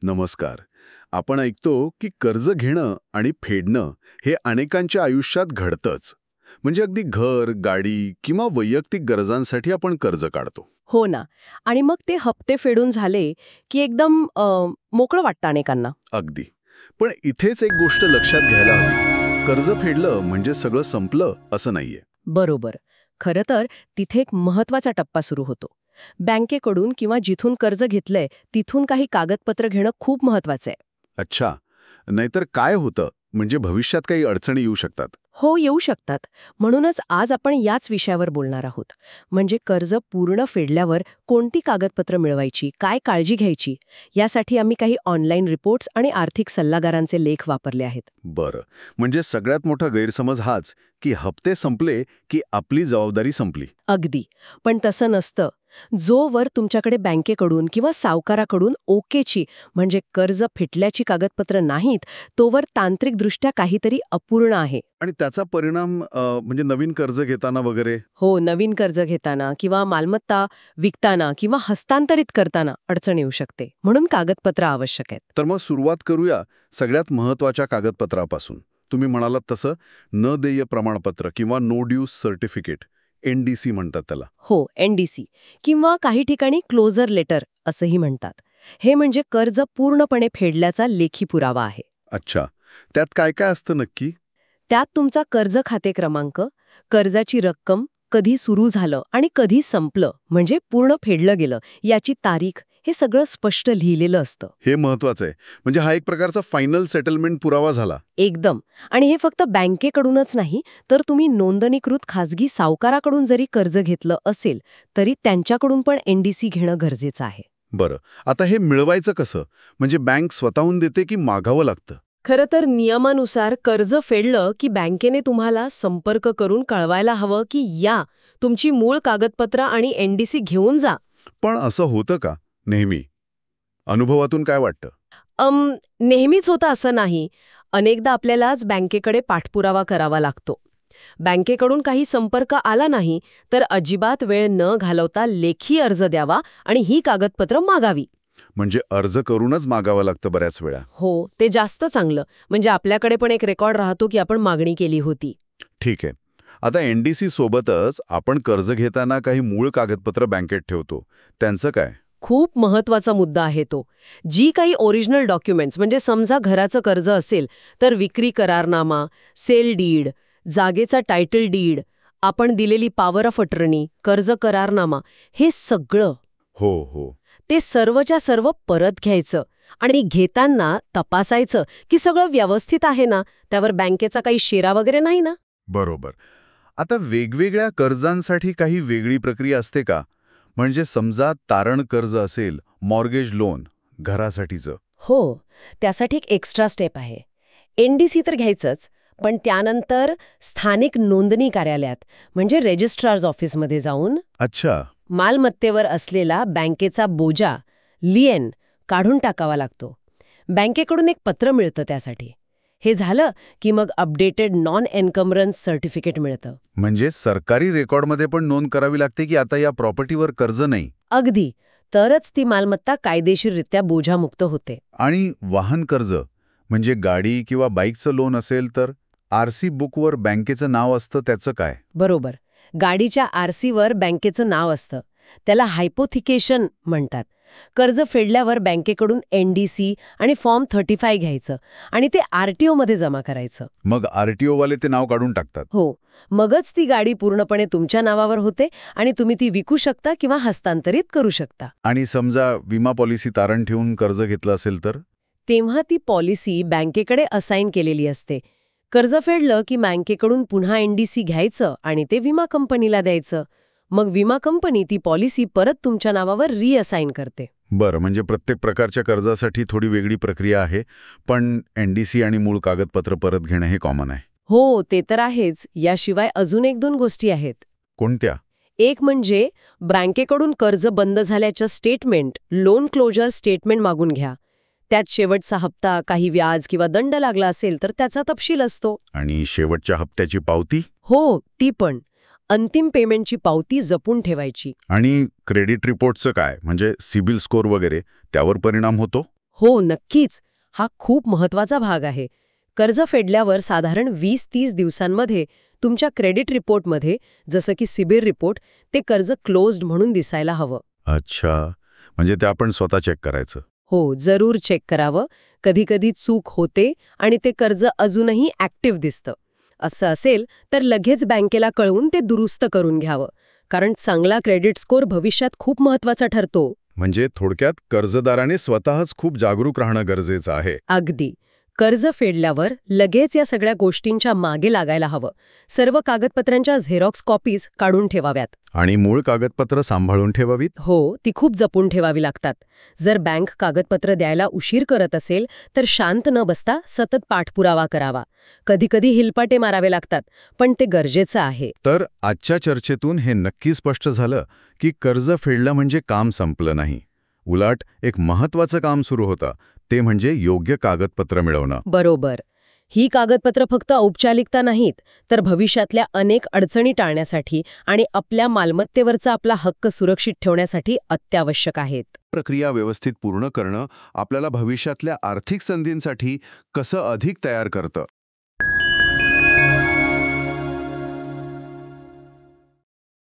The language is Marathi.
नमस्कार. आपण ऐकतो की कर्ज घेणं आणि फेडणं हे अनेकांच्या आयुष्यात घडतंच. म्हणजे अगदी घर, गाडी किंवा वैयक्तिक गरजांसाठी आपण कर्ज काढतो. हो ना. आणि मग ते हप्ते फेडून झाले की एकदम मोकळं वाटतं अनेकांना. अगदी. पण इथेच एक गोष्ट लक्षात घ्यायला हवी. कर्ज फेडलं म्हणजे सगळं संपलं असं नाहीये. बरोबर. खरं तर तिथे एक महत्वाचा टप्पा सुरू होतो. बँकेकडून किंवा जिथून कर्ज घेतलंय तिथून काही कागदपत्र घेणं खूप महत्वाचं आहे. अच्छा. नाहीतर काय होतं म्हणजे भविष्यात काही अडचणी येऊ शकतात. हो, येऊ शकतात. म्हणूनच आज आपण याच विषयावर बोलणार आहोत. म्हणजे कर्ज पूर्ण फेडल्यावर कोणती कागदपत्र मिळवायची, काय काळजी घ्यायची, यासाठी आम्ही काही ऑनलाईन रिपोर्ट्स आणि आर्थिक सल्लागारांचे लेख वापरले आहेत. बरं. म्हणजे सगळ्यात मोठा गैरसमज हाच की हप्ते संपले की आपली जबाबदारी संपली. अगदी. पण तसं नसतं. जोवर तुमच्याकडे बँकेकडून किंवा सावकाराकडून ओकेची म्हणजे कर्ज फिटल्याची कागदपत्र नाहीत, तोवर तांत्रिकदृष्ट्या काहीतरी अपूर्ण आहे. आणि त्याचा परिणाम म्हणजे नवीन कर्ज घेताना वगैरे. हो, नवीन कर्ज घेताना किंवा मालमत्ता विकताना किंवा हस्तांतरित करताना अडचण येऊ शकते. म्हणून कागदपत्र आवश्यक आहेत. तर मग सुरुवात करूया सगळ्यात महत्त्वाच्या कागदपत्रापासून. तुम्ही म्हणालात तसं न देय प्रमाणपत्र किंवा नो ड्यूज सर्टिफिकेट, NDC म्हणतात त्याला. हो, NDC किंवा काही ठिकाणी क्लोजर लेटर असंही म्हणतात. हे म्हणजे कर्ज पूर्णपणे फेडल्याचा लेखी पुरावा आहे. अच्छा. त्यात काय काय असतं नक्की? त्यात तुमचा कर्ज खाते क्रमांक, कर्जाची रक्कम, कधी सुरू झालं आणि कधी संपलं म्हणजे पूर्ण फेडलं गेलं याची तारीख, हे सगळं स्पष्ट लिहिलेलं असतं. हे महत्वाचं आहे. म्हणजे हा एक प्रकारचा फायनल सेटलमेंट पुरावा झाला. एकदम. आणि हे फक्त बँकेकडूनच नाही, तर तुम्ही नोंदणीकृत खाजगी सावकाराकडून जरी कर्ज घेतलं असेल तरी त्यांच्याकडून पण NDC घेणं गरजेचं आहे. बरं. आता हे मिळवायचं कसं? म्हणजे बँक स्वतःहून देते की मागावं लागतं? खरं तर नियमानुसार कर्ज फेडलं की बँकेने तुम्हाला संपर्क करून कळवायला हवं की या, तुमची मूळ कागदपत्र आणि NDC घेऊन जा. पण असं होतं का नेहमी? अनुभवातून काय वाटतं? नेहमीच होतं असं नाही. अनेकदा आपल्यालाच बँकेकडे पाठपुरावा करावा लागतो. बँकेकडून काही संपर्क आला नाही तर अजिबात वेळ न घालवता लेखी अर्ज द्यावा आणि ही कागदपत्र मागावी. म्हणजे अर्ज करूनच मागावं लागतं बऱ्याच वेळा. हो, ते जास्त चांगलं. म्हणजे आपल्याकडे पण एक रेकॉर्ड राहतो की आपण मागणी केली होती. ठीक आहे. आता NDC सोबतच आपण कर्ज घेताना काही मूळ कागदपत्र बँकेत ठेवतो. त्यांचं काय? खूप महत्वाचा मुद्दा आहे तो. जी काही ओरिजिनल डॉक्युमेंट्स म्हणजे समजा घराचं कर्ज असेल तर विक्री करारनामा, सेल डीड, जागेचा टायटल डीड, आपण दिलेली पॉवर ऑफ अटर्नी, कर्ज करारनामा, हे सगळं. हो हो. ते सर्वच्या सर्व परत घ्यायचं आणि घेताना तपासायचं की सगळं व्यवस्थित आहे ना, त्यावर बँकेचा काही शेरा वगैरे नाही ना. बरोबर. आता वेगवेगळ्या कर्जांसाठी काही वेगळी प्रक्रिया असते का? म्हणजे समजा तारण कर्ज असेल, मॉर्गेज लोन, घरासाठीचं. हो, त्यासाठी एक एक्स्ट्रा स्टेप आहे. NDC तर घ्यायचंच, पण त्यानंतर स्थानिक नोंदणी कार्यालयात म्हणजे रजिस्ट्रार्स ऑफिसमध्ये जाऊन अच्छा. मालमत्तेवर असलेला बँकेचा बोजा, लिएन, काढून टाकावा लागतो. बँकेकडून एक पत्र मिळतं त्यासाठी. हे झालं की मग अपडेटेड नॉन एन्कम्बरन्स सर्टिफिकेट मिळतं. म्हणजे सरकारी रेकॉर्डमध्ये पण नोंद करावी लागते की आता या प्रॉपर्टीवर कर्ज नाही. अगदी. तरच ती मालमत्ता कायदेशीररित्या बोजामुक्त होते. आणि वाहन कर्ज म्हणजे गाडी किंवा बाईकचं लोन असेल तर RC बुकवर बँकेचं नाव असतं, त्याचं काय? बरोबर. गाडीच्या RCवर बँकेचं नाव असतं. त्याला हायपोथिकेशन म्हणतात. कर्ज फेडल्यावर बँकेकडून NDC आणि फॉर्म 35 घ्यायचं आणि ते RTO मध्ये जमा करायचं. मग RTO वाले ते नाव काढून टाकतात. हो. मगच ती गाडी पूर्णपणे तुमच्या नावावर होते आणि तुम्ही ती विकू शकता किंवा हस्तांतरित करू शकता. आणि समजा विमा पॉलिसी तारण ठेवून कर्ज घेतलं असेल तर? तेव्हा ती पॉलिसी बँकेकडे असाइन केलेली असते. कर्ज फेडलं की बँकेकडून पुन्हा NDC घ्यायचं आणि ते विमा कंपनीला द्यायचं. मग विमा कंपनी ती पॉलिसी परत तुमच्या नावावर रिअसाइन करते. बरं. म्हणजे प्रत्येक प्रकारच्या कर्जासाठी थोडी वेगळी प्रक्रिया आहे, पण NDC आणि मूळ कागदपत्र परत घेणं हे कॉमन आहे. हो, ते तर आहेच. याशिवाय अजून 1-2 गोष्टी आहेत. कोणत्या? एक म्हणजे बँकेकडून कर्ज बंद झाल्याचं स्टेटमेंट, लोन क्लोजर स्टेटमेंट मागून घ्या. त्यात शेवटचा हप्ता, काही व्याज किंवा दंड लागला असेल तर त्याचा तपशील असतो. आणि शेवटच्या हप्त्याची पावती? हो, ती पण. अंतिम पेमेंटची पावती जपून ठेवायची. आणि क्रेडिट रिपोर्टचं काय? म्हणजे सिबिल स्कोर वगैरे त्यावर परिणाम होतो? हो, नक्कीच. हा खूप महत्वाचा भाग आहे. कर्ज फेडल्यावर साधारण 20-30 दिवसांमध्ये तुमच्या क्रेडिट रिपोर्टमध्ये, जसं की सिबिल रिपोर्ट, ते कर्ज क्लोज्ड म्हणून दिसायला हवं. अच्छा, म्हणजे ते आपण स्वतः चेक करायचं. हो, जरूर चेक करावं. कधी-कधी चूक होते आणि ते कर्ज अजूनही ॲक्टिव्ह दिसतं. असं असेल तर लगेच बँकेला कळवून ते दुरुस्त करून घ्यावं. कारण चांगला क्रेडिट स्कोअर भविष्यात खूप महत्वाचा ठरतो. म्हणजे थोडक्यात कर्जदाराने स्वतःच खूप जागरूक राहणं गरजेचं आहे. अगदी. कर्ज फेडल्यावर लगेच या सगळ्या गोष्टींच्या मागे लागायला हवं. सर्व कागदपत्रांच्या झेरॉक्स कॉपीज काढून ठेवाव्यात. आणि मूळ कागदपत्र सांभाळून ठेवावीत. हो, ती खूप जपून ठेवावी लागतात. जर बँक कागदपत्र द्यायला उशीर करत असेल तर शांत न बसता सतत पाठपुरावा करावा. कधीकधी हिलपाटे मारावे लागतात, पण ते गरजेचं आहे. तर आजच्या चर्चेतून हे नक्की स्पष्ट झालं की कर्ज फेडलं म्हणजे काम संपलं नाही. उलट एक महत्वाचं काम सुरू होतं, ते म्हणजे योग्य कागदपत्र मिळवणं. बरोबर. ही कागदपत्र फक्त औपचारिकता नाहीत, तर भविष्यातल्या अनेक अडचणी टाळण्यासाठी आणि आपल्या मालमत्तेवरचा आपला हक्क सुरक्षित ठेवण्यासाठी अत्यावश्यक आहेत. प्रक्रिया व्यवस्थित पूर्ण करणं आपल्याला भविष्यातल्या आर्थिक संधींसाठी कसं अधिक तयार करतं.